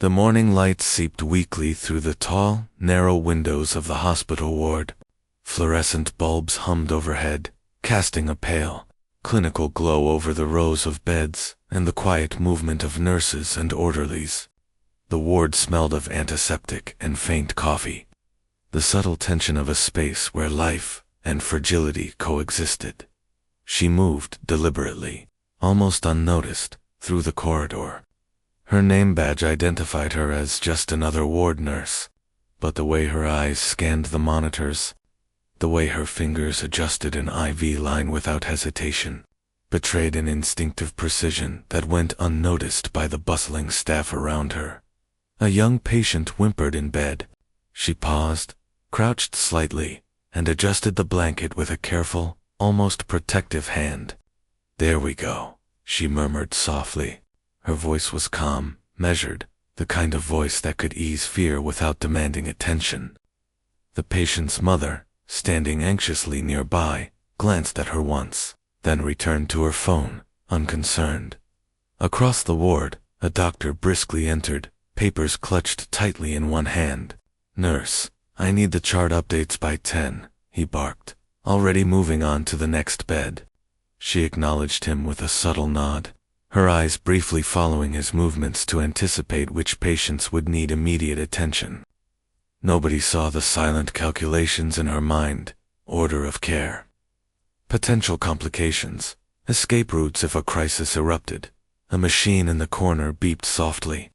The morning light seeped weakly through the tall, narrow windows of the hospital ward. Fluorescent bulbs hummed overhead, casting a pale, clinical glow over the rows of beds and the quiet movement of nurses and orderlies. The ward smelled of antiseptic and faint coffee, the subtle tension of a space where life and fragility coexisted. She moved deliberately, almost unnoticed, through the corridor. Her name badge identified her as just another ward nurse, but the way her eyes scanned the monitors, the way her fingers adjusted an IV line without hesitation, betrayed an instinctive precision that went unnoticed by the bustling staff around her. A young patient whimpered in bed. She paused, crouched slightly, and adjusted the blanket with a careful, almost protective hand. "There we go," she murmured softly. Her voice was calm, measured, the kind of voice that could ease fear without demanding attention. The patient's mother, standing anxiously nearby, glanced at her once, then returned to her phone, unconcerned. Across the ward, a doctor briskly entered, papers clutched tightly in one hand. "Nurse, I need the chart updates by 10, he barked, already moving on to the next bed. She acknowledged him with a subtle nod, her eyes briefly following his movements to anticipate which patients would need immediate attention. Nobody saw the silent calculations in her mind, order of care. Potential complications, escape routes if a crisis erupted. A machine in the corner beeped softly.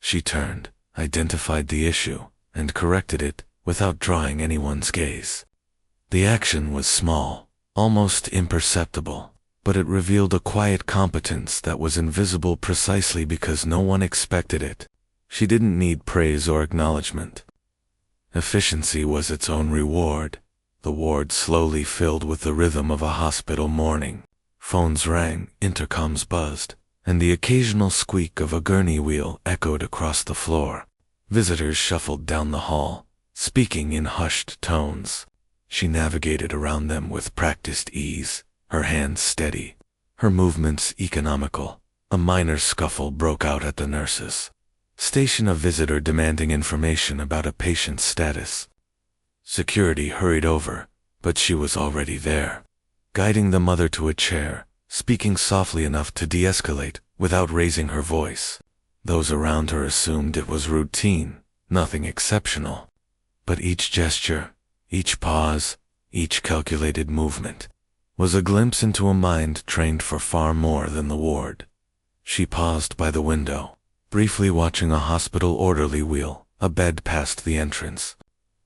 She turned, identified the issue, and corrected it without drawing anyone's gaze. The action was small, almost imperceptible, but it revealed a quiet competence that was invisible precisely because no one expected it. She didn't need praise or acknowledgement. Efficiency was its own reward. The ward slowly filled with the rhythm of a hospital morning. Phones rang, intercoms buzzed, and the occasional squeak of a gurney wheel echoed across the floor. Visitors shuffled down the hall, speaking in hushed tones. She navigated around them with practiced ease, her hands steady, her movements economical. A minor scuffle broke out at the nurses. Station a visitor demanding information about a patient's status. Security hurried over, but she was already there, guiding the mother to a chair, speaking softly enough to de-escalate without raising her voice. Those around her assumed it was routine, nothing exceptional. But each gesture, each pause, each calculated movement was a glimpse into a mind trained for far more than the ward. She paused by the window, briefly watching a hospital orderly wheel a bed past the entrance.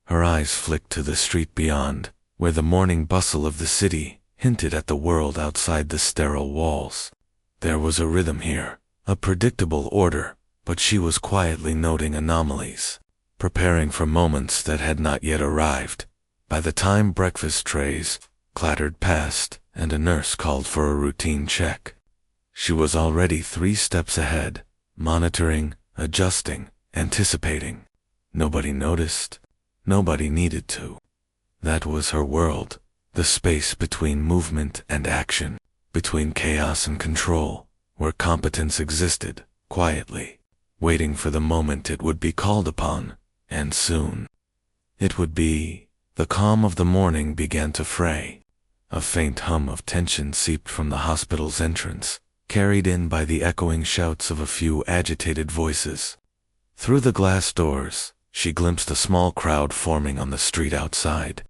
Her eyes flicked to the street beyond, where the morning bustle of the city hinted at the world outside the sterile walls. There was a rhythm here, a predictable order, but she was quietly noting anomalies, preparing for moments that had not yet arrived. By the time breakfast trays clattered past and a nurse called for a routine check, she was already 3 steps ahead, monitoring, adjusting, anticipating. Nobody noticed. Nobody needed to. That was her world, the space between movement and action, between chaos and control, where competence existed, quietly, waiting for the moment it would be called upon, and soon. It would be. The calm of the morning began to fray. A faint hum of tension seeped from the hospital's entrance, carried in by the echoing shouts of a few agitated voices. Through the glass doors, she glimpsed a small crowd forming on the street outside.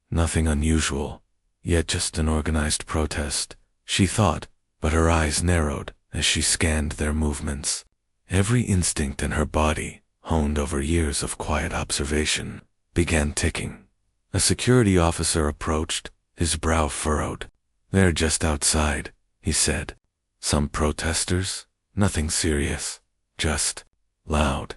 Nothing unusual, yet just an organized protest, she thought, but her eyes narrowed as she scanned their movements. Every instinct in her body, honed over years of quiet observation, began ticking. A security officer approached, his brow furrowed. "They're just outside," he said. "Some protesters? Nothing serious. Just loud."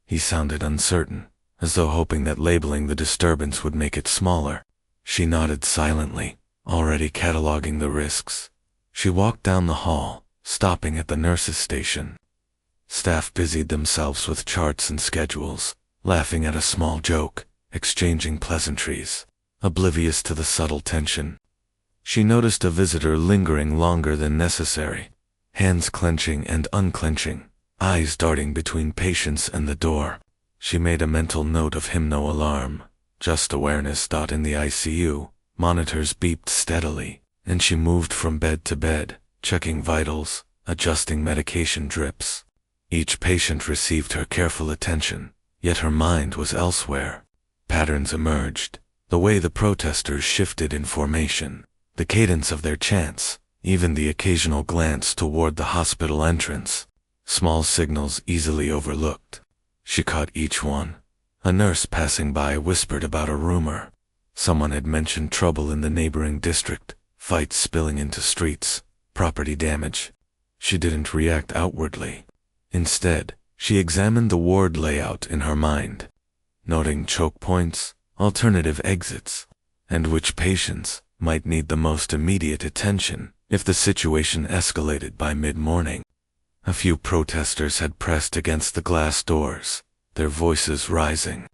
He sounded uncertain, as though hoping that labeling the disturbance would make it smaller. She nodded silently, already cataloging the risks. She walked down the hall, stopping at the nurses' station. Staff busied themselves with charts and schedules, laughing at a small joke, exchanging pleasantries, oblivious to the subtle tension. She noticed a visitor lingering longer than necessary, hands clenching and unclenching, eyes darting between patients and the door. She made a mental note of him. No alarm, just awareness. In the ICU, monitors beeped steadily, and she moved from bed to bed, checking vitals, adjusting medication drips. Each patient received her careful attention, yet her mind was elsewhere. Patterns emerged, the way the protesters shifted in formation, the cadence of their chants, even the occasional glance toward the hospital entrance. Small signals easily overlooked. She caught each one. A nurse passing by whispered about a rumor. Someone had mentioned trouble in the neighboring district, fights spilling into streets, property damage. She didn't react outwardly. Instead, she examined the ward layout in her mind, noting choke points, alternative exits, and which patients might need the most immediate attention if the situation escalated by mid-morning. A few protesters had pressed against the glass doors, their voices rising.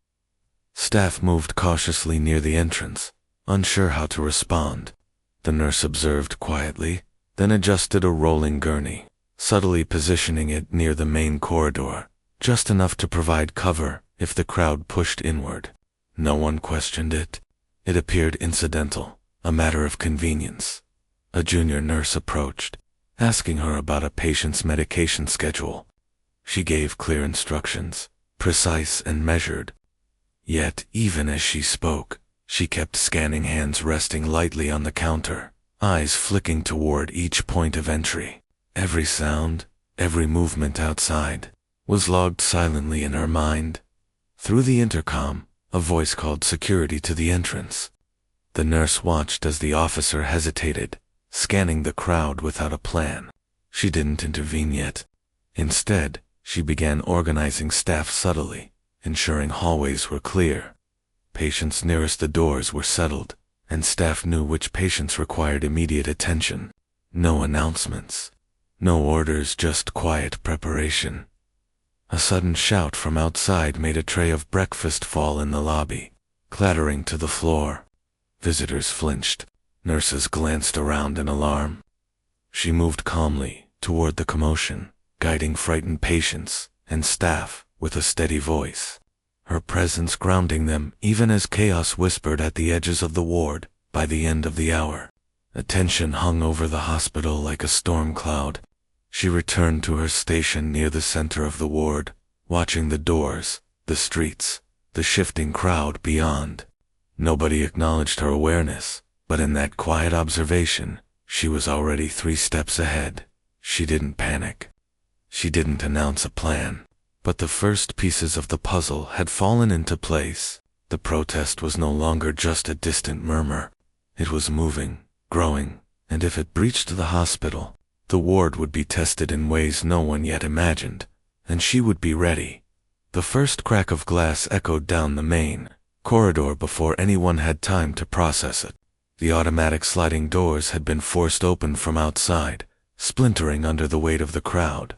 Staff moved cautiously near the entrance, unsure how to respond. The nurse observed quietly, then adjusted a rolling gurney, subtly positioning it near the main corridor, just enough to provide cover if the crowd pushed inward. No one questioned it. It appeared incidental, a matter of convenience. A junior nurse approached, asking her about a patient's medication schedule. She gave clear instructions, precise and measured. Yet, even as she spoke, she kept scanning, hands resting lightly on the counter, eyes flicking toward each point of entry. Every sound, every movement outside, was logged silently in her mind. Through the intercom, a voice called security to the entrance. The nurse watched as the officer hesitated, scanning the crowd without a plan. She didn't intervene yet. Instead, she began organizing staff subtly, ensuring hallways were clear. Patients nearest the doors were settled, and staff knew which patients required immediate attention. No announcements, no orders, just quiet preparation. A sudden shout from outside made a tray of breakfast fall in the lobby, clattering to the floor. Visitors flinched. Nurses glanced around in alarm. She moved calmly toward the commotion, guiding frightened patients and staff with a steady voice, her presence grounding them even as chaos whispered at the edges of the ward. By the end of the hour, attention hung over the hospital like a storm cloud. She returned to her station near the center of the ward, watching the doors, the streets, the shifting crowd beyond. Nobody acknowledged her awareness, but in that quiet observation, she was already 3 steps ahead. She didn't panic. She didn't announce a plan, but the first pieces of the puzzle had fallen into place. The protest was no longer just a distant murmur. It was moving, growing, and if it breached the hospital, the ward would be tested in ways no one yet imagined, and she would be ready. The first crack of glass echoed down the main corridor before anyone had time to process it. The automatic sliding doors had been forced open from outside, splintering under the weight of the crowd.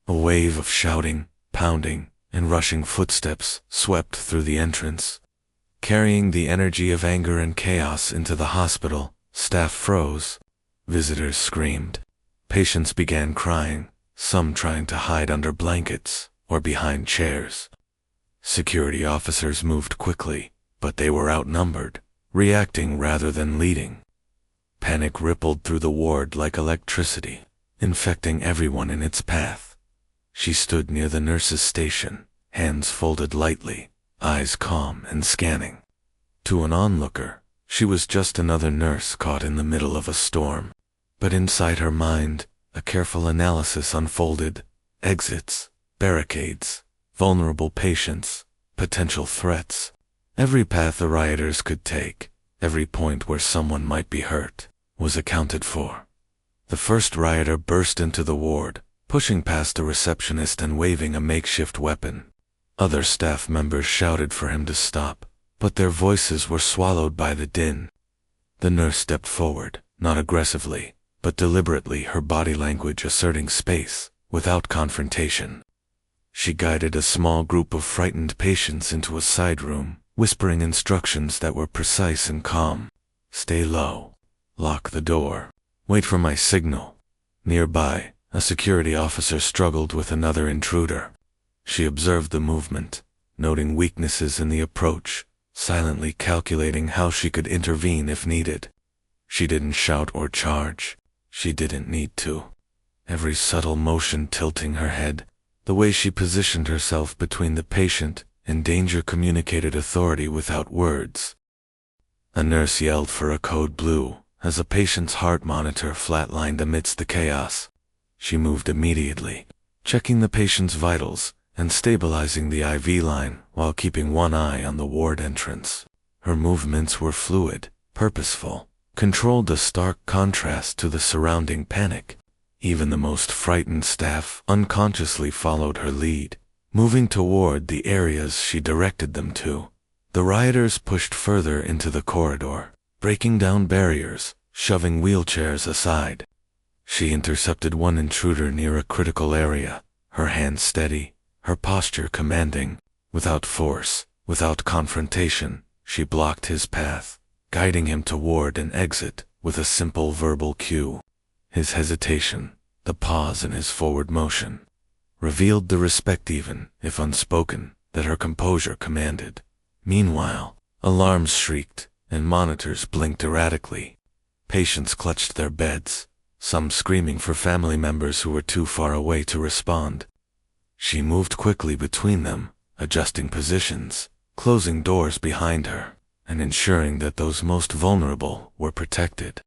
A wave of shouting, pounding, and rushing footsteps swept through the entrance. Carrying the energy of anger and chaos into the hospital, staff froze. Visitors screamed. Patients began crying, some trying to hide under blankets or behind chairs. Security officers moved quickly, but they were outnumbered, reacting rather than leading. Panic rippled through the ward like electricity, infecting everyone in its path. She stood near the nurse's station, hands folded lightly, eyes calm and scanning. To an onlooker, she was just another nurse caught in the middle of a storm. But inside her mind, a careful analysis unfolded. Exits, barricades, vulnerable patients, potential threats. Every path the rioters could take, every point where someone might be hurt, was accounted for. The first rioter burst into the ward, pushing past a receptionist and waving a makeshift weapon. Other staff members shouted for him to stop, but their voices were swallowed by the din. The nurse stepped forward, not aggressively, but deliberately, her body language asserting space, without confrontation. She guided a small group of frightened patients into a side room, whispering instructions that were precise and calm. Stay low. Lock the door. Wait for my signal. Nearby, A security officer struggled with another intruder. She observed the movement, noting weaknesses in the approach, silently calculating how she could intervene if needed. She didn't shout or charge. She didn't need to. Every subtle motion tilting her head, the way she positioned herself between the patient and danger communicated authority without words. A nurse yelled for a code blue as a patient's heart monitor flatlined amidst the chaos. She moved immediately, checking the patient's vitals and stabilizing the IV line while keeping one eye on the ward entrance. Her movements were fluid, purposeful, controlled, a stark contrast to the surrounding panic. Even the most frightened staff unconsciously followed her lead, moving toward the areas she directed them to. The rioters pushed further into the corridor, breaking down barriers, shoving wheelchairs aside. She intercepted one intruder near a critical area, her hands steady, her posture commanding. Without force, without confrontation, she blocked his path, guiding him toward an exit with a simple verbal cue. His hesitation, the pause in his forward motion, revealed the respect, even if unspoken, that her composure commanded. Meanwhile, alarms shrieked and monitors blinked erratically. Patients clutched their beds, some screaming for family members who were too far away to respond. She moved quickly between them, adjusting positions, closing doors behind her, and ensuring that those most vulnerable were protected.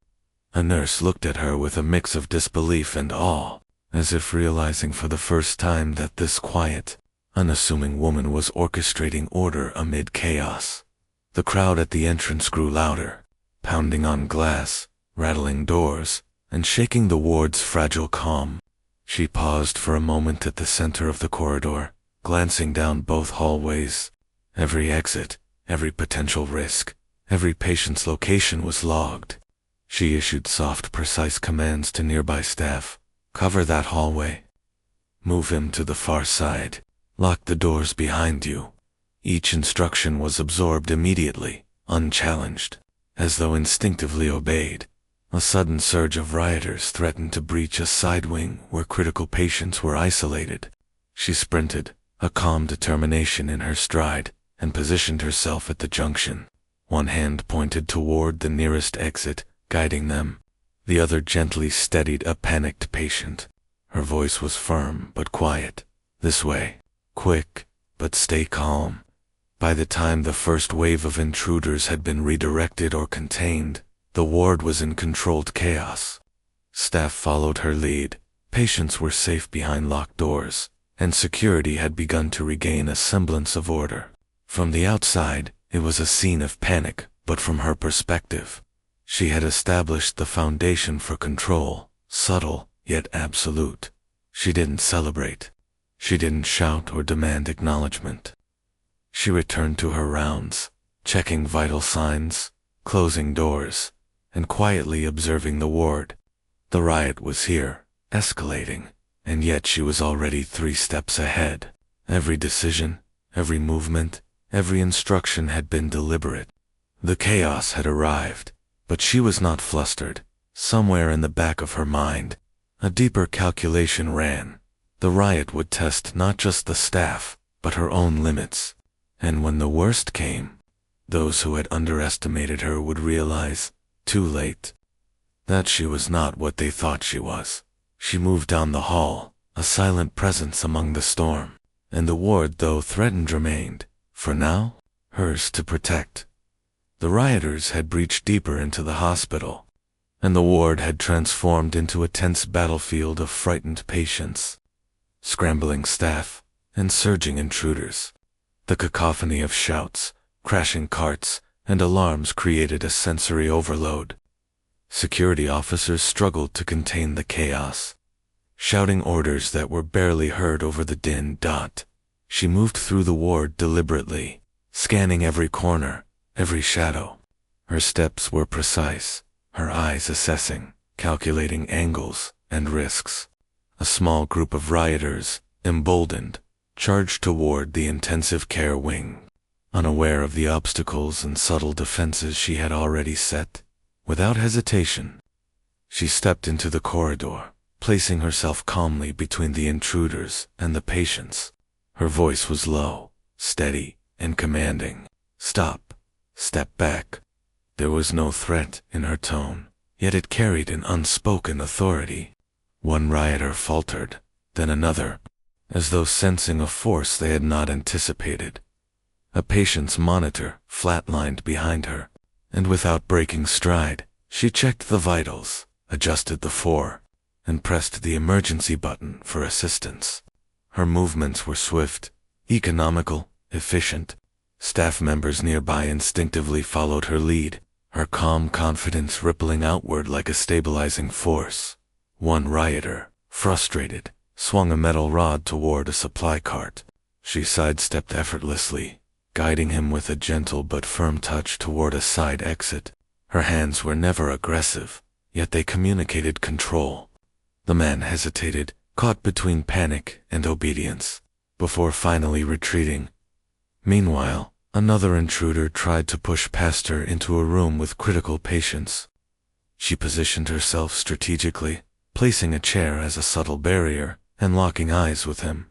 A nurse looked at her with a mix of disbelief and awe, as if realizing for the first time that this quiet, unassuming woman was orchestrating order amid chaos. The crowd at the entrance grew louder, pounding on glass, rattling doors, and shaking the ward's fragile calm. She paused for a moment at the center of the corridor, glancing down both hallways. Every exit, every potential risk, every patient's location was logged. She issued soft, precise commands to nearby staff. Cover that hallway. Move him to the far side. Lock the doors behind you. Each instruction was absorbed immediately, unchallenged, as though instinctively obeyed. A sudden surge of rioters threatened to breach a side wing where critical patients were isolated. She sprinted, a calm determination in her stride, and positioned herself at the junction. One hand pointed toward the nearest exit, guiding them. The other gently steadied a panicked patient. Her voice was firm but quiet. This way. Quick, but stay calm. By the time the first wave of intruders had been redirected or contained, the ward was in controlled chaos. Staff followed her lead, patients were safe behind locked doors, and security had begun to regain a semblance of order. From the outside, it was a scene of panic, but from her perspective, she had established the foundation for control, subtle yet absolute. She didn't celebrate. She didn't shout or demand acknowledgement. She returned to her rounds, checking vital signs, closing doors, and quietly observing the ward. The riot was here, escalating, and yet she was already 3 steps ahead. Every decision, every movement, every instruction had been deliberate. The chaos had arrived, but she was not flustered. Somewhere in the back of her mind, a deeper calculation ran. The riot would test not just the staff, but her own limits. And when the worst came, those who had underestimated her would realize, too late, that she was not what they thought she was. She moved down the hall, a silent presence among the storm, and the ward, though threatened, remained, for now, hers to protect. The rioters had breached deeper into the hospital, and the ward had transformed into a tense battlefield of frightened patients, scrambling staff, and surging intruders. The cacophony of shouts, crashing carts, and alarms created a sensory overload. Security officers struggled to contain the chaos, shouting orders that were barely heard over the din. She moved through the ward deliberately, scanning every corner, every shadow. Her steps were precise, her eyes assessing, calculating angles and risks. A small group of rioters, emboldened, charged toward the intensive care wing. Unaware of the obstacles and subtle defenses she had already set, without hesitation, she stepped into the corridor, placing herself calmly between the intruders and the patients. Her voice was low, steady, and commanding. "Stop. Step back." There was no threat in her tone, yet it carried an unspoken authority. One rioter faltered, then another, as though sensing a force they had not anticipated. A patient's monitor flatlined behind her, and without breaking stride, she checked the vitals, adjusted the 4, and pressed the emergency button for assistance. Her movements were swift, economical, efficient. Staff members nearby instinctively followed her lead, her calm confidence rippling outward like a stabilizing force. One rioter, frustrated, swung a metal rod toward a supply cart. She sidestepped effortlessly, guiding him with a gentle but firm touch toward a side exit. Her hands were never aggressive, yet they communicated control. The man hesitated, caught between panic and obedience, before finally retreating. Meanwhile, another intruder tried to push past her into a room with critical patients. She positioned herself strategically, placing a chair as a subtle barrier and locking eyes with him.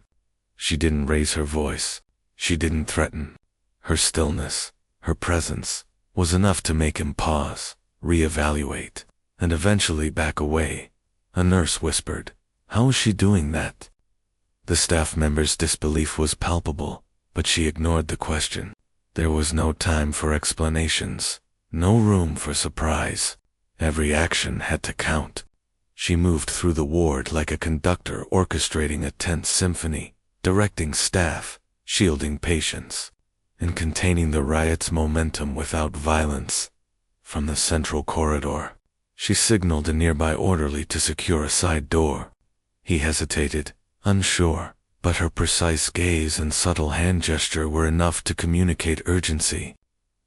She didn't raise her voice. She didn't threaten. Her stillness, her presence, was enough to make him pause, reevaluate, and eventually back away. A nurse whispered, "How is she doing that?" The staff member's disbelief was palpable, but she ignored the question. There was no time for explanations, no room for surprise. Every action had to count. She moved through the ward like a conductor orchestrating a tense symphony, directing staff, shielding patients, and containing the riot's momentum without violence. From the central corridor, she signaled a nearby orderly to secure a side door. He hesitated, unsure, but her precise gaze and subtle hand gesture were enough to communicate urgency.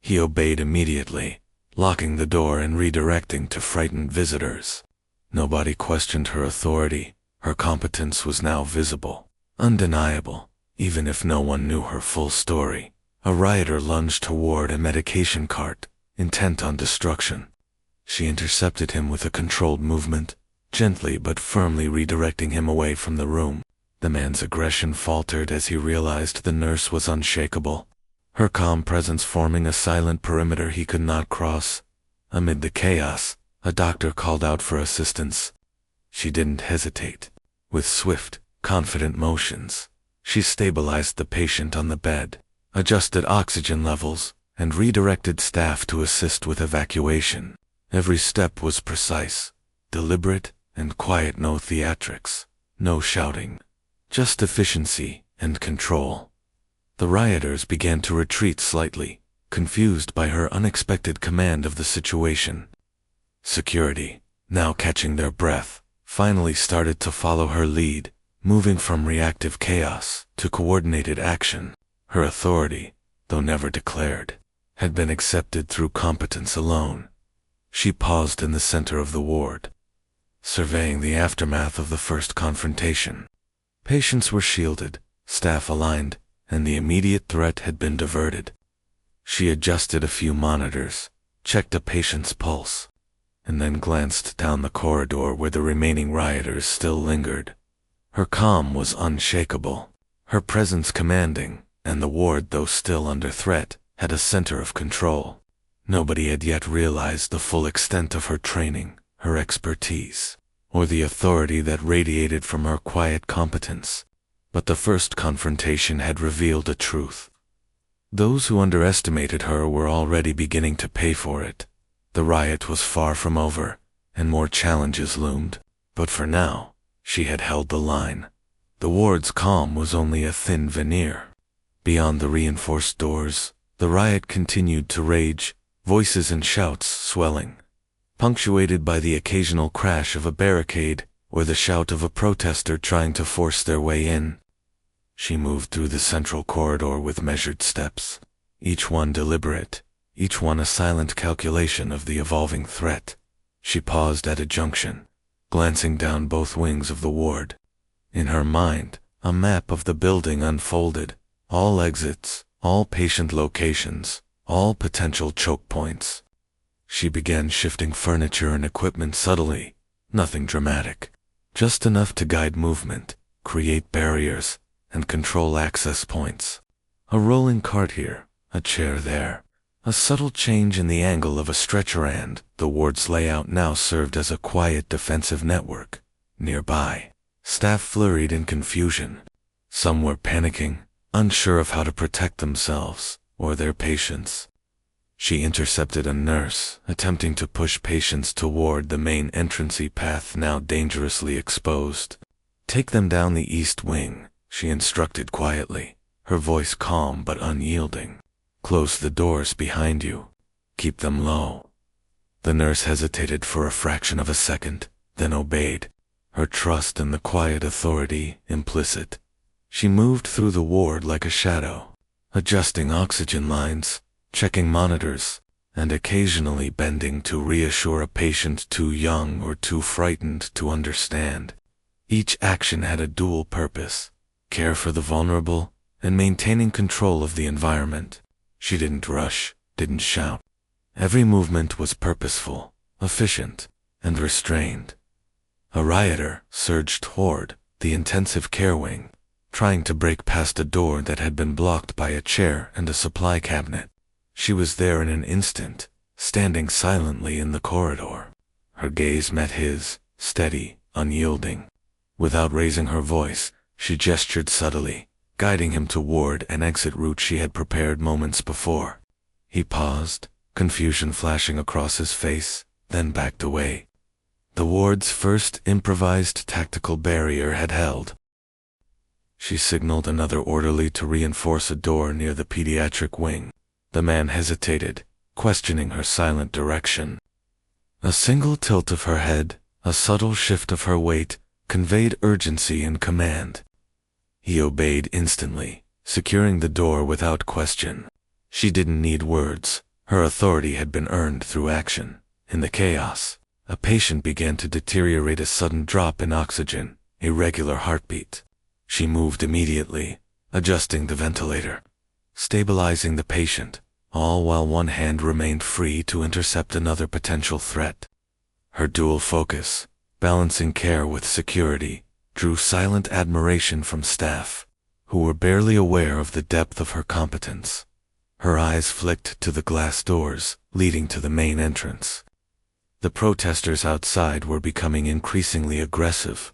He obeyed immediately, locking the door and redirecting to frightened visitors. Nobody questioned her authority. Her competence was now visible, undeniable, even if no one knew her full story. A rioter lunged toward a medication cart, intent on destruction. She intercepted him with a controlled movement, gently but firmly redirecting him away from the room. The man's aggression faltered as he realized the nurse was unshakable, her calm presence forming a silent perimeter he could not cross. Amid the chaos, a doctor called out for assistance. She didn't hesitate. With swift, confident motions, she stabilized the patient on the bed, adjusted oxygen levels, and redirected staff to assist with evacuation. Every step was precise, deliberate, and quiet. No theatrics, no shouting, just efficiency and control. The rioters began to retreat slightly, confused by her unexpected command of the situation. Security, now catching their breath, finally started to follow her lead, moving from reactive chaos to coordinated action. Her authority, though never declared, had been accepted through competence alone. She paused in the center of the ward, surveying the aftermath of the first confrontation. Patients were shielded, staff aligned, and the immediate threat had been diverted. She adjusted a few monitors, checked a patient's pulse, and then glanced down the corridor where the remaining rioters still lingered. Her calm was unshakable, her presence commanding, and the ward, though still under threat, had a center of control. Nobody had yet realized the full extent of her training, her expertise, or the authority that radiated from her quiet competence. But the first confrontation had revealed a truth. Those who underestimated her were already beginning to pay for it. The riot was far from over, and more challenges loomed. But for now, she had held the line. The ward's calm was only a thin veneer. Beyond the reinforced doors, the riot continued to rage, voices and shouts swelling, punctuated by the occasional crash of a barricade or the shout of a protester trying to force their way in. She moved through the central corridor with measured steps, each one deliberate, each one a silent calculation of the evolving threat. She paused at a junction, glancing down both wings of the ward. In her mind, a map of the building unfolded, all exits, all patient locations, all potential choke points. She began shifting furniture and equipment subtly, nothing dramatic, just enough to guide movement, create barriers, and control access points. A rolling cart here, a chair there. A subtle change in the angle of a stretcher and the ward's layout now served as a quiet defensive network. Nearby, staff flurried in confusion. Some were panicking, unsure of how to protect themselves or their patients. She intercepted a nurse, attempting to push patients toward the main entrancey path now dangerously exposed. "Take them down the east wing," she instructed quietly, her voice calm but unyielding. "Close the doors behind you. Keep them low." The nurse hesitated for a fraction of a second, then obeyed, her trust in the quiet authority implicit. She moved through the ward like a shadow, adjusting oxygen lines, checking monitors, and occasionally bending to reassure a patient too young or too frightened to understand. Each action had a dual purpose: care for the vulnerable and maintaining control of the environment. She didn't rush, didn't shout. Every movement was purposeful, efficient, and restrained. A rioter surged toward the intensive care wing, trying to break past a door that had been blocked by a chair and a supply cabinet. She was there in an instant, standing silently in the corridor. Her gaze met his, steady, unyielding. Without raising her voice, she gestured subtly, guiding him toward an exit route she had prepared moments before. He paused, confusion flashing across his face, then backed away. The ward's first improvised tactical barrier had held. She signaled another orderly to reinforce a door near the pediatric wing. The man hesitated, questioning her silent direction. A single tilt of her head, a subtle shift of her weight, conveyed urgency and command. He obeyed instantly, securing the door without question. She didn't need words. Her authority had been earned through action. In the chaos, a patient began to deteriorate, a sudden drop in oxygen, irregular heartbeat. She moved immediately, adjusting the ventilator, stabilizing the patient, all while one hand remained free to intercept another potential threat. Her dual focus, balancing care with security, drew silent admiration from staff, who were barely aware of the depth of her competence. Her eyes flicked to the glass doors leading to the main entrance. The protesters outside were becoming increasingly aggressive.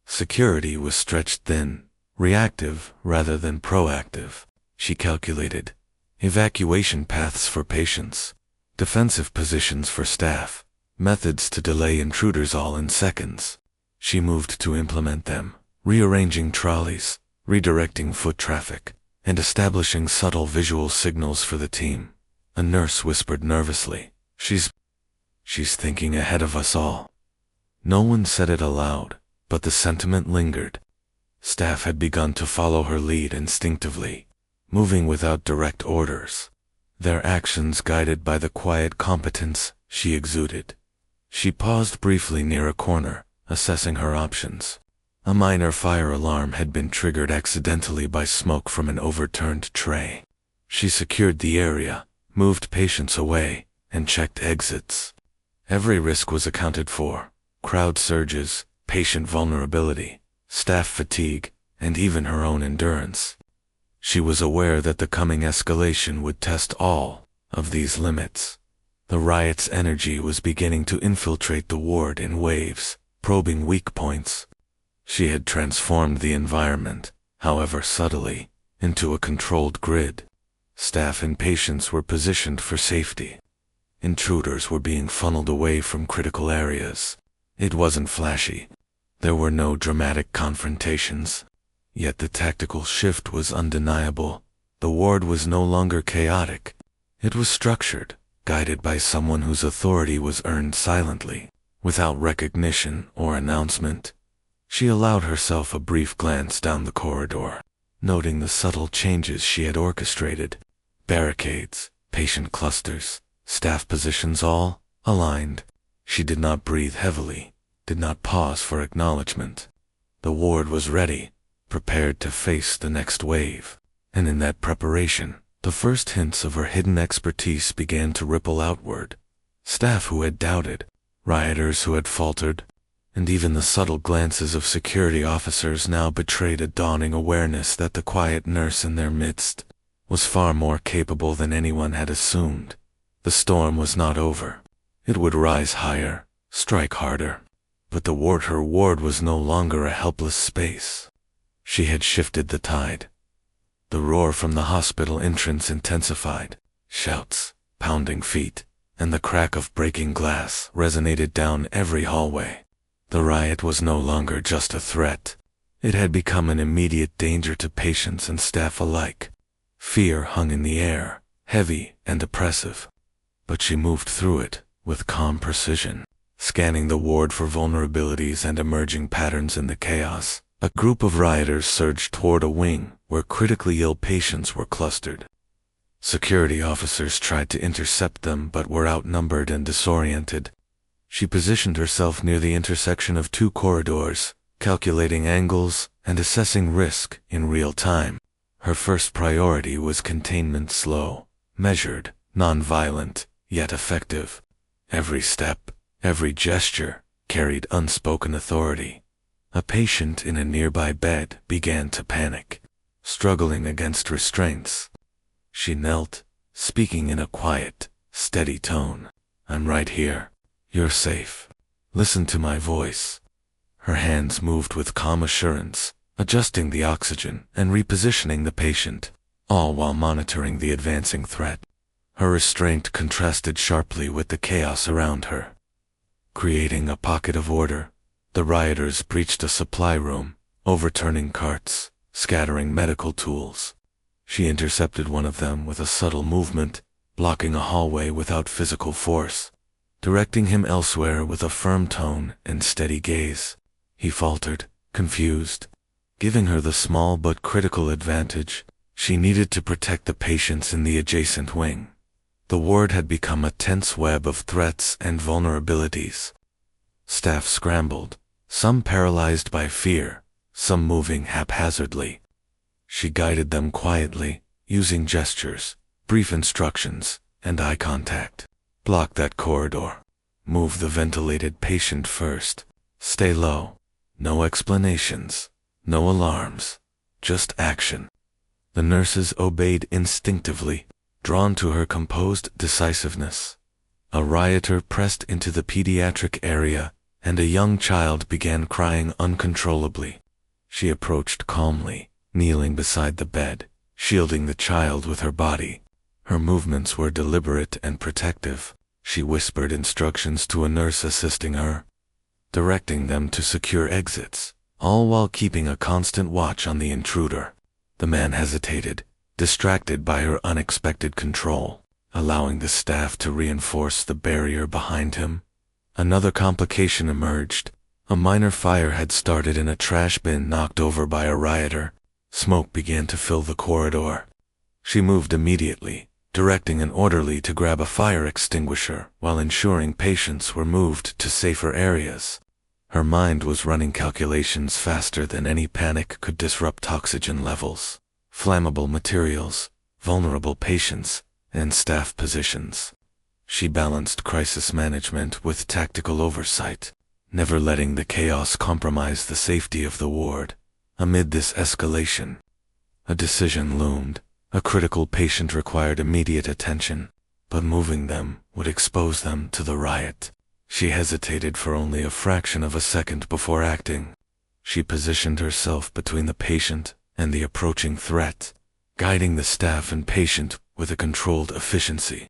Security was stretched thin, reactive rather than proactive. She calculated evacuation paths for patients, defensive positions for staff, methods to delay intruders, all in seconds. She moved to implement them, rearranging trolleys, redirecting foot traffic, and establishing subtle visual signals for the team. A nurse whispered nervously, She's thinking ahead of us all." No one said it aloud, but the sentiment lingered. Staff had begun to follow her lead instinctively, moving without direct orders, their actions guided by the quiet competence she exuded. She paused briefly near a corner, assessing her options. A minor fire alarm had been triggered accidentally by smoke from an overturned tray. She secured the area, moved patients away, and checked exits. Every risk was accounted for: crowd surges, patient vulnerability, staff fatigue, and even her own endurance. She was aware that the coming escalation would test all of these limits. The riot's energy was beginning to infiltrate the ward in waves, probing weak points. She had transformed the environment, however subtly, into a controlled grid. Staff and patients were positioned for safety. Intruders were being funneled away from critical areas. It wasn't flashy. There were no dramatic confrontations. Yet the tactical shift was undeniable. The ward was no longer chaotic. It was structured, guided by someone whose authority was earned silently, without recognition or announcement. She allowed herself a brief glance down the corridor, noting the subtle changes she had orchestrated. Barricades, patient clusters, staff positions, all aligned. She did not breathe heavily, did not pause for acknowledgement. The ward was ready, prepared to face the next wave. And in that preparation, the first hints of her hidden expertise began to ripple outward. Staff who had doubted, rioters who had faltered, and even the subtle glances of security officers now betrayed a dawning awareness that the quiet nurse in their midst was far more capable than anyone had assumed. The storm was not over. It would rise higher, strike harder. But her ward was no longer a helpless space. She had shifted the tide. The roar from the hospital entrance intensified. Shouts, pounding feet, and the crack of breaking glass resonated down every hallway. The riot was no longer just a threat. It had become an immediate danger to patients and staff alike. Fear hung in the air, heavy and oppressive. But she moved through it with calm precision, scanning the ward for vulnerabilities and emerging patterns in the chaos. A group of rioters surged toward a wing where critically ill patients were clustered. Security officers tried to intercept them but were outnumbered and disoriented. She positioned herself near the intersection of two corridors, calculating angles and assessing risk in real time. Her first priority was containment, slow, measured, non-violent, yet effective. Every step, every gesture, carried unspoken authority. A patient in a nearby bed began to panic, struggling against restraints. She knelt, speaking in a quiet, steady tone. "I'm right here. You're safe. Listen to my voice." Her hands moved with calm assurance, adjusting the oxygen and repositioning the patient, all while monitoring the advancing threat. Her restraint contrasted sharply with the chaos around her. Creating a pocket of order, the rioters breached a supply room, overturning carts, scattering medical tools. She intercepted one of them with a subtle movement, blocking a hallway without physical force, directing him elsewhere with a firm tone and steady gaze. He faltered, confused, giving her the small but critical advantage she needed to protect the patients in the adjacent wing. The ward had become a tense web of threats and vulnerabilities. Staff scrambled, some paralyzed by fear, some moving haphazardly. She guided them quietly, using gestures, brief instructions, and eye contact. "Block that corridor. Move the ventilated patient first. Stay low. No explanations, no alarms, just action." The nurses obeyed instinctively, drawn to her composed decisiveness. A rioter pressed into the pediatric area, and a young child began crying uncontrollably. She approached calmly, kneeling beside the bed, shielding the child with her body. Her movements were deliberate and protective. She whispered instructions to a nurse assisting her, directing them to secure exits, all while keeping a constant watch on the intruder. The man hesitated, distracted by her unexpected control, allowing the staff to reinforce the barrier behind him. Another complication emerged. A minor fire had started in a trash bin knocked over by a rioter. Smoke began to fill the corridor. She moved immediately, directing an orderly to grab a fire extinguisher while ensuring patients were moved to safer areas. Her mind was running calculations faster than any panic could disrupt oxygen levels, flammable materials, vulnerable patients, and staff positions. She balanced crisis management with tactical oversight, never letting the chaos compromise the safety of the ward. Amid this escalation, a decision loomed. A critical patient required immediate attention, but moving them would expose them to the riot. She hesitated for only a fraction of a second before acting. She positioned herself between the patient and the approaching threat, guiding the staff and patient with a controlled efficiency.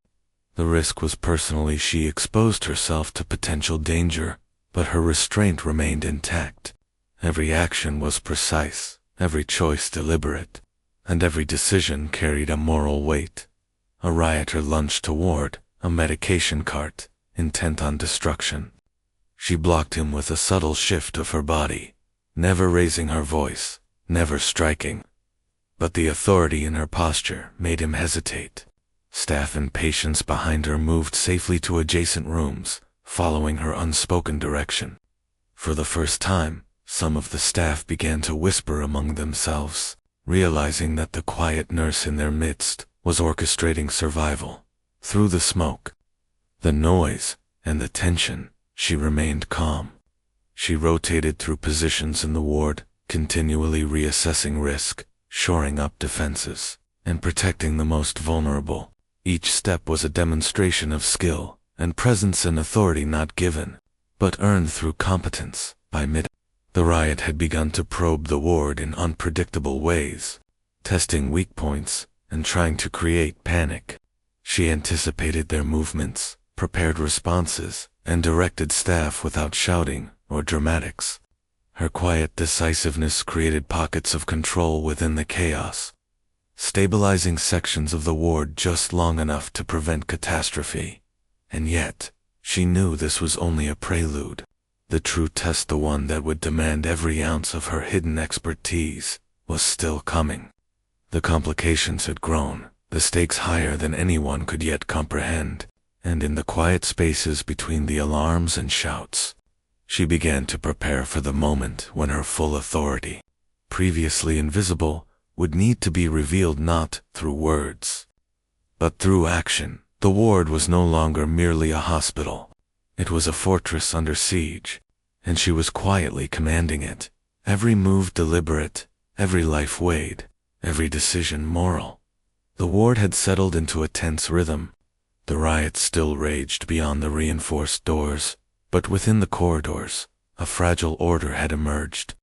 The risk was personal. She exposed herself to potential danger, but her restraint remained intact. Every action was precise, every choice deliberate, and every decision carried a moral weight. A rioter lunged toward a medication cart, intent on destruction. She blocked him with a subtle shift of her body, never raising her voice, never striking. But the authority in her posture made him hesitate. Staff and patients behind her moved safely to adjacent rooms, following her unspoken direction. For the first time, some of the staff began to whisper among themselves, realizing that the quiet nurse in their midst was orchestrating survival. Through the smoke, the noise, and the tension, she remained calm. She rotated through positions in the ward, continually reassessing risk, shoring up defenses, and protecting the most vulnerable. Each step was a demonstration of skill and presence and authority not given, but earned through competence. By mid, the Riot had begun to probe the ward in unpredictable ways, testing weak points and trying to create panic. She anticipated their movements, prepared responses, and directed staff without shouting or dramatics. Her quiet decisiveness created pockets of control within the chaos, stabilizing sections of the ward just long enough to prevent catastrophe. And yet, she knew this was only a prelude. The true test, the one that would demand every ounce of her hidden expertise, was still coming. The complications had grown, the stakes higher than anyone could yet comprehend, and in the quiet spaces between the alarms and shouts, she began to prepare for the moment when her full authority, previously invisible, would need to be revealed not through words, but through action. The ward was no longer merely a hospital. It was a fortress under siege, and she was quietly commanding it. Every move deliberate, every life weighed, every decision moral. The ward had settled into a tense rhythm. The riot still raged beyond the reinforced doors, but within the corridors, a fragile order had emerged.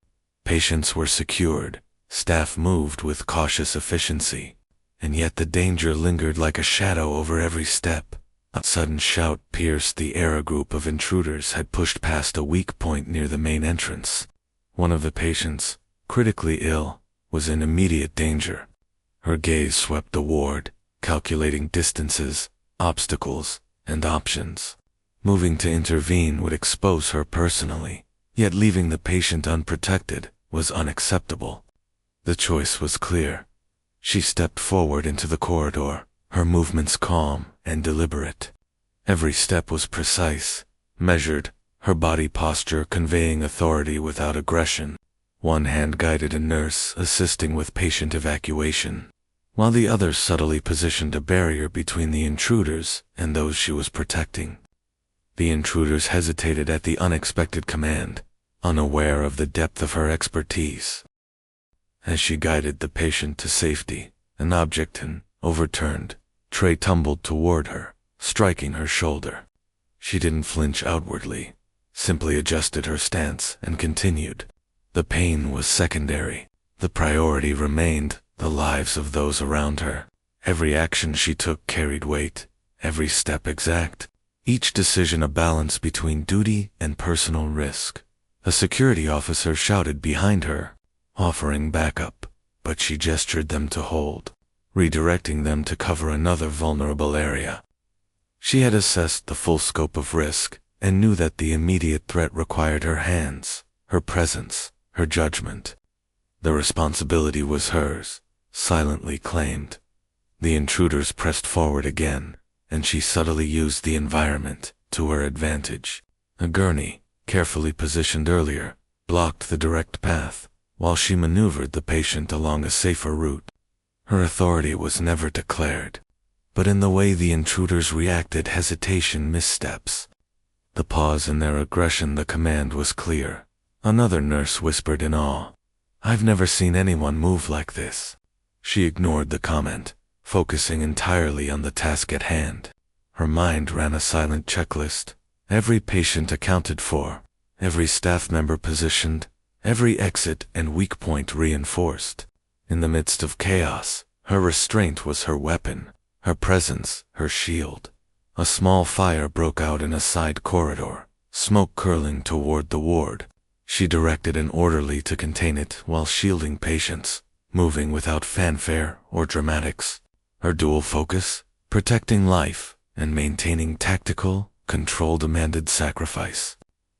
Patients were secured, staff moved with cautious efficiency, and yet the danger lingered like a shadow over every step. A sudden shout pierced the air. A group of intruders had pushed past a weak point near the main entrance. One of the patients, critically ill, was in immediate danger. Her gaze swept the ward, calculating distances, obstacles, and options. Moving to intervene would expose her personally, yet leaving the patient unprotected was unacceptable. The choice was clear. She stepped forward into the corridor, her movements calm and deliberate. Every step was precise, measured, her body posture conveying authority without aggression. One hand guided a nurse assisting with patient evacuation, while the other subtly positioned a barrier between the intruders and those she was protecting. The intruders hesitated at the unexpected command, unaware of the depth of her expertise. As she guided the patient to safety, an object, an overturned tray, tumbled toward her, striking her shoulder. She didn't flinch outwardly, simply adjusted her stance and continued. The pain was secondary. The priority remained the lives of those around her. Every action she took carried weight, every step exact, each decision a balance between duty and personal risk. A security officer shouted behind her, offering backup, but she gestured them to hold, redirecting them to cover another vulnerable area. She had assessed the full scope of risk and knew that the immediate threat required her hands, her presence, her judgment. The responsibility was hers, silently claimed. The intruders pressed forward again, and she subtly used the environment to her advantage. A gurney, carefully positioned earlier, blocked the direct path, while she maneuvered the patient along a safer route. Her authority was never declared, but in the way the intruders reacted, hesitation, missteps. The pause in their aggression, the command was clear. Another nurse whispered in awe, "I've never seen anyone move like this." She ignored the comment, focusing entirely on the task at hand. Her mind ran a silent checklist, every patient accounted for, every staff member positioned, every exit and weak point reinforced. In the midst of chaos, her restraint was her weapon, her presence her shield. A small fire broke out in a side corridor, smoke curling toward the ward. She directed an orderly to contain it while shielding patients, moving without fanfare or dramatics. Her dual focus, protecting life and maintaining tactical control, demanded sacrifice.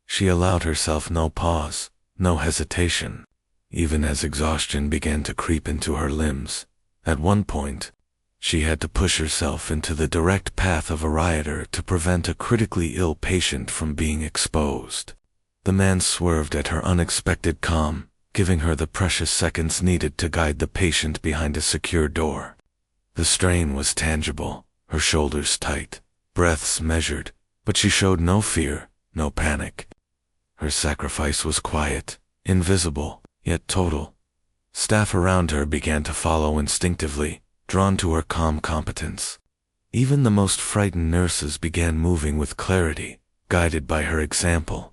She allowed herself no pause, no hesitation, even as exhaustion began to creep into her limbs. At one point, she had to push herself into the direct path of a rioter to prevent a critically ill patient from being exposed. The man swerved at her unexpected calm, giving her the precious seconds needed to guide the patient behind a secure door. The strain was tangible, her shoulders tight, breaths measured, but she showed no fear, no panic. Her sacrifice was quiet, invisible, yet total. Staff around her began to follow instinctively, drawn to her calm competence. Even the most frightened nurses began moving with clarity, guided by her example.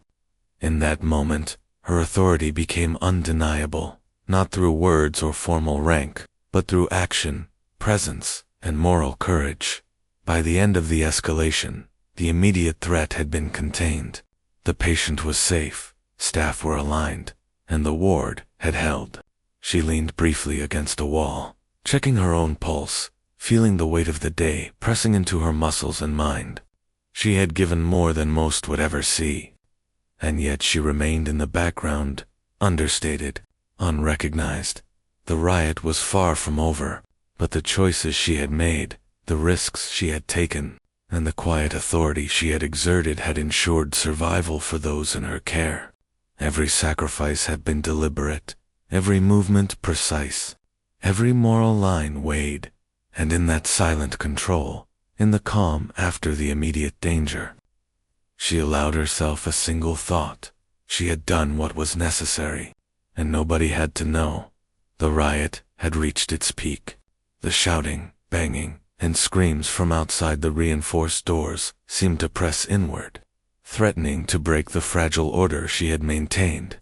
In that moment, her authority became undeniable, not through words or formal rank, but through action, presence, and moral courage. By the end of the escalation, the immediate threat had been contained. The patient was safe, staff were aligned, and the ward had held. She leaned briefly against a wall, checking her own pulse, feeling the weight of the day pressing into her muscles and mind. She had given more than most would ever see. And yet she remained in the background, understated, unrecognized. The riot was far from over, but the choices she had made, the risks she had taken, and the quiet authority she had exerted had ensured survival for those in her care. Every sacrifice had been deliberate, every movement precise, every moral line weighed, and in that silent control, in the calm after the immediate danger, she allowed herself a single thought. She had done what was necessary, and nobody had to know. The riot had reached its peak. The shouting, banging, and screams from outside the reinforced doors seemed to press inward, threatening to break the fragile order she had maintained.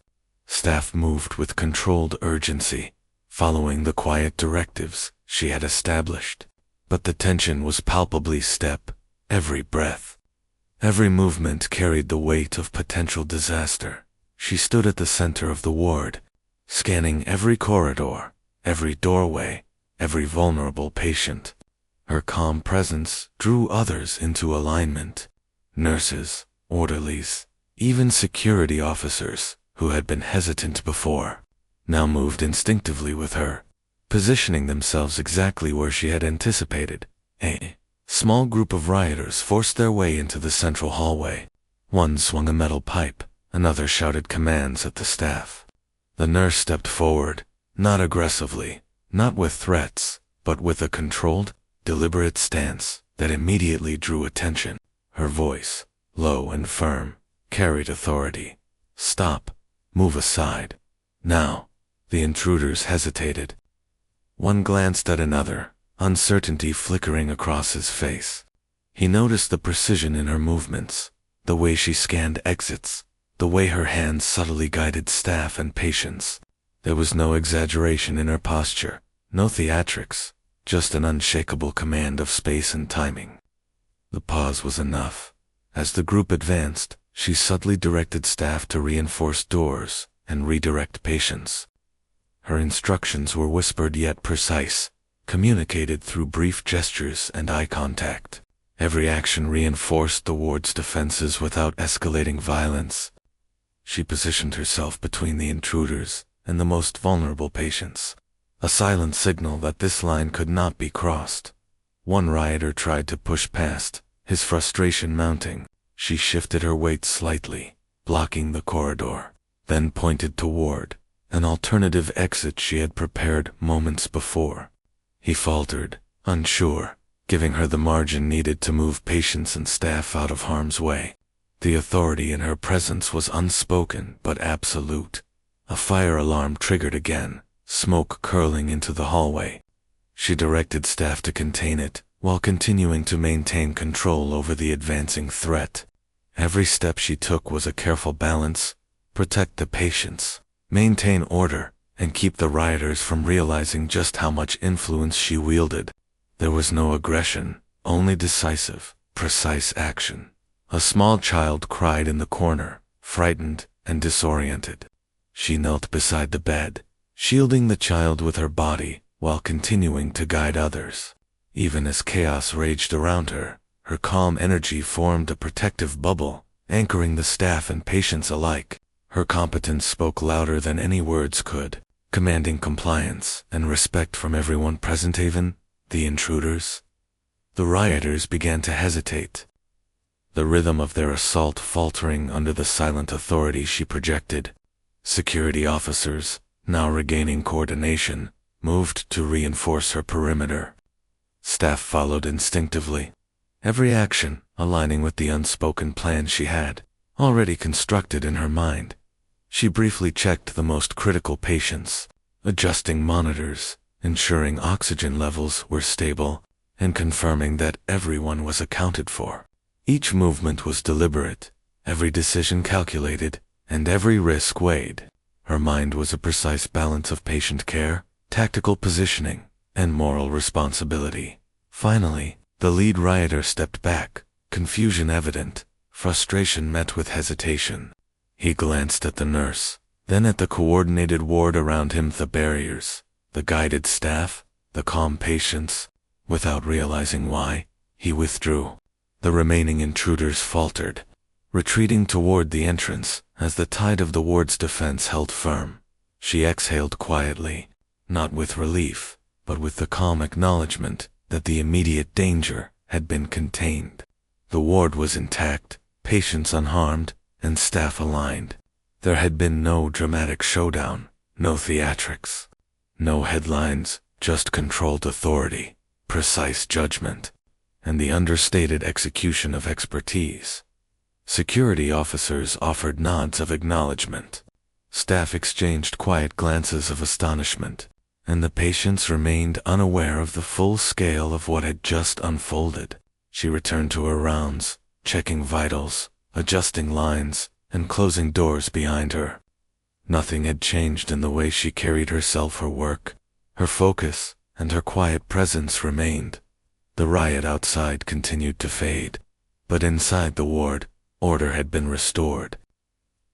Staff moved with controlled urgency, following the quiet directives she had established. But the tension was palpably step, every breath. Every movement carried the weight of potential disaster. She stood at the center of the ward, scanning every corridor, every doorway, every vulnerable patient. Her calm presence drew others into alignment. Nurses, orderlies, even security officers, who had been hesitant before, now moved instinctively with her, positioning themselves exactly where she had anticipated. A small group of rioters forced their way into the central hallway. One swung a metal pipe, another shouted commands at the staff. The nurse stepped forward, not aggressively, not with threats, but with a controlled, deliberate stance that immediately drew attention. Her voice, low and firm, carried authority. "Stop. Move aside. Now." The intruders hesitated. One glanced at another, uncertainty flickering across his face. He noticed the precision in her movements, the way she scanned exits, the way her hands subtly guided staff and patients. There was no exaggeration in her posture, no theatrics, just an unshakable command of space and timing. The pause was enough. As the group advanced, she subtly directed staff to reinforce doors and redirect patients. Her instructions were whispered yet precise, communicated through brief gestures and eye contact. Every action reinforced the ward's defenses without escalating violence. She positioned herself between the intruders and the most vulnerable patients, a silent signal that this line could not be crossed. One rioter tried to push past, his frustration mounting. She shifted her weight slightly, blocking the corridor, then pointed toward an alternative exit she had prepared moments before. He faltered, unsure, giving her the margin needed to move patients and staff out of harm's way. The authority in her presence was unspoken but absolute. A fire alarm triggered again, smoke curling into the hallway. She directed staff to contain it, while continuing to maintain control over the advancing threat. Every step she took was a careful balance: protect the patients, maintain order, and keep the rioters from realizing just how much influence she wielded. There was no aggression, only decisive, precise action. A small child cried in the corner, frightened and disoriented. She knelt beside the bed, shielding the child with her body while continuing to guide others. Even as chaos raged around her, her calm energy formed a protective bubble, anchoring the staff and patients alike. Her competence spoke louder than any words could, commanding compliance and respect from everyone present, even the intruders. The rioters began to hesitate, the rhythm of their assault faltering under the silent authority she projected. Security officers, now regaining coordination, moved to reinforce her perimeter. Staff followed instinctively, every action aligning with the unspoken plan she had. already constructed in her mind. She briefly checked the most critical patients, adjusting monitors, ensuring oxygen levels were stable, and confirming that everyone was accounted for. Each movement was deliberate, every decision calculated, and every risk weighed. Her mind was a precise balance of patient care, tactical positioning, and moral responsibility. Finally, the lead rioter stepped back, confusion evident, frustration met with hesitation. He glanced at the nurse, then at the coordinated ward around him, the barriers, the guided staff, the calm patients. Without realizing why, he withdrew. The remaining intruders faltered, retreating toward the entrance as the tide of the ward's defense held firm. She exhaled quietly, not with relief, but with the calm acknowledgement that the immediate danger had been contained. The ward was intact, patients unharmed, and staff aligned. There had been no dramatic showdown, no theatrics, no headlines, just controlled authority, precise judgment, and the understated execution of expertise. Security officers offered nods of acknowledgement. Staff exchanged quiet glances of astonishment, and the patients remained unaware of the full scale of what had just unfolded. She returned to her rounds, checking vitals, adjusting lines, and closing doors behind her. Nothing had changed in the way she carried herself, her work, her focus, and her quiet presence remained. The riot outside continued to fade, but inside the ward, order had been restored.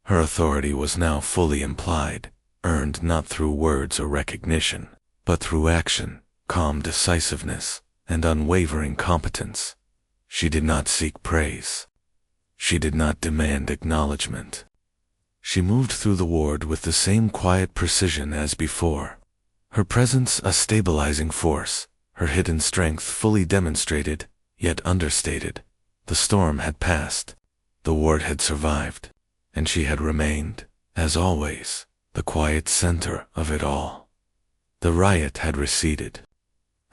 Her authority was now fully implied, earned not through words or recognition, but through action, calm decisiveness, and unwavering competence. She did not seek praise. She did not demand acknowledgement. She moved through the ward with the same quiet precision as before. Her presence a stabilizing force, her hidden strength fully demonstrated, yet understated. The storm had passed. The ward had survived, and she had remained, as always, the quiet center of it all. The riot had receded.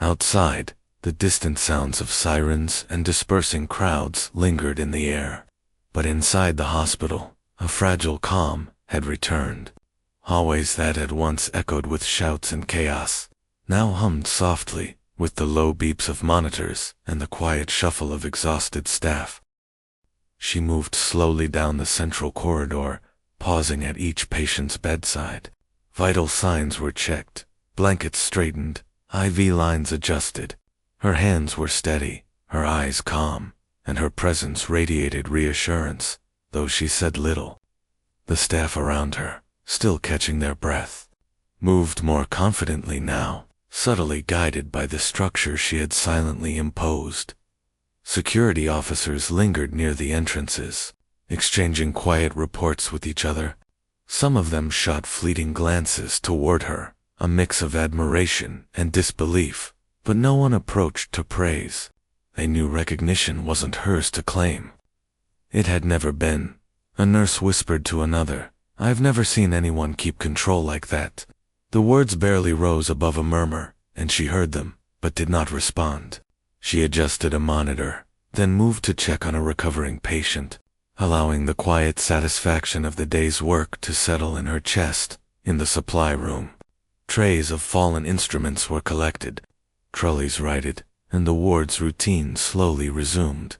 Outside, the distant sounds of sirens and dispersing crowds lingered in the air. But inside the hospital, a fragile calm had returned. Hallways that had once echoed with shouts and chaos now hummed softly with the low beeps of monitors and the quiet shuffle of exhausted staff. She moved slowly down the central corridor, pausing at each patient's bedside. Vital signs were checked, blankets straightened, IV lines adjusted. Her hands were steady, her eyes calm, and her presence radiated reassurance, though she said little. The staff around her, still catching their breath, moved more confidently now, subtly guided by the structure she had silently imposed. Security officers lingered near the entrances, exchanging quiet reports with each other. Some of them shot fleeting glances toward her, a mix of admiration and disbelief, but no one approached to praise. They knew recognition wasn't hers to claim. It had never been. A nurse whispered to another, "I've never seen anyone keep control like that." The words barely rose above a murmur, and she heard them, but did not respond. She adjusted a monitor, then moved to check on a recovering patient, allowing the quiet satisfaction of the day's work to settle in her chest. In the supply room, trays of fallen instruments were collected, trolleys righted, and the ward's routine slowly resumed.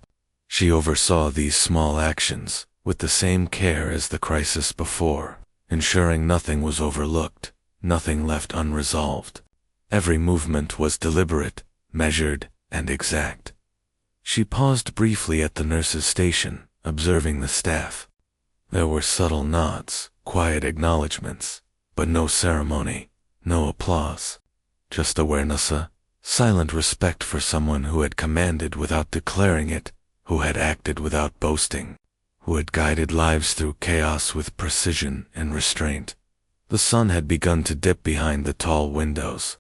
She oversaw these small actions with the same care as the crisis before, ensuring nothing was overlooked, nothing left unresolved. Every movement was deliberate, measured, and exact. She paused briefly at the nurse's station, observing the staff. There were subtle nods, quiet acknowledgments, but no ceremony, no applause. Just awareness, a silent respect for someone who had commanded without declaring it, who had acted without boasting, who had guided lives through chaos with precision and restraint. The sun had begun to dip behind the tall windows,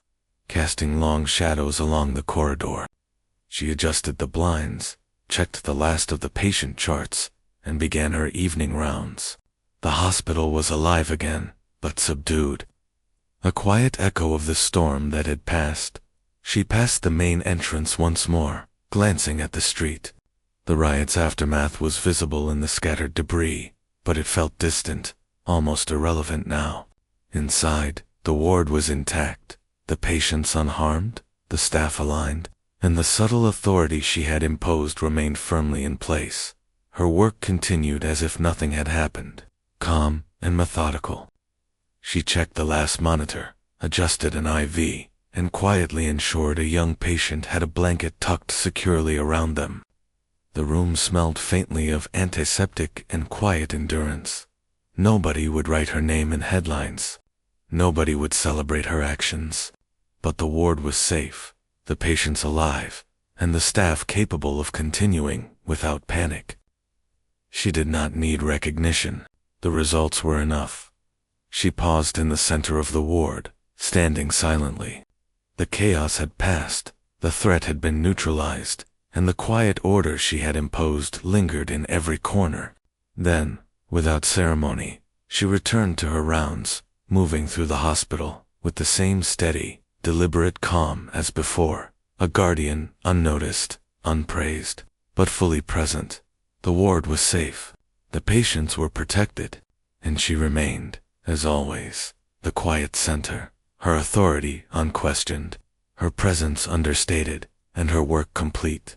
casting long shadows along the corridor. She adjusted the blinds, checked the last of the patient charts, and began her evening rounds. The hospital was alive again, but subdued. A quiet echo of the storm that had passed. She passed the main entrance once more, glancing at the street. The riot's aftermath was visible in the scattered debris, but it felt distant, almost irrelevant now. Inside, the ward was intact, the patients unharmed, the staff aligned, and the subtle authority she had imposed remained firmly in place. Her work continued as if nothing had happened, calm and methodical. She checked the last monitor, adjusted an IV, and quietly ensured a young patient had a blanket tucked securely around them. The room smelled faintly of antiseptic and quiet endurance. Nobody would write her name in headlines. Nobody would celebrate her actions. But the ward was safe, the patients alive, and the staff capable of continuing without panic. She did not need recognition. The results were enough. She paused in the center of the ward, standing silently. The chaos had passed, the threat had been neutralized, and the quiet order she had imposed lingered in every corner. Then, without ceremony, she returned to her rounds, moving through the hospital with the same steady, deliberate calm as before, a guardian, unnoticed, unpraised, but fully present. The ward was safe, the patients were protected, and she remained, as always, the quiet center, her authority unquestioned, her presence understated, and her work complete.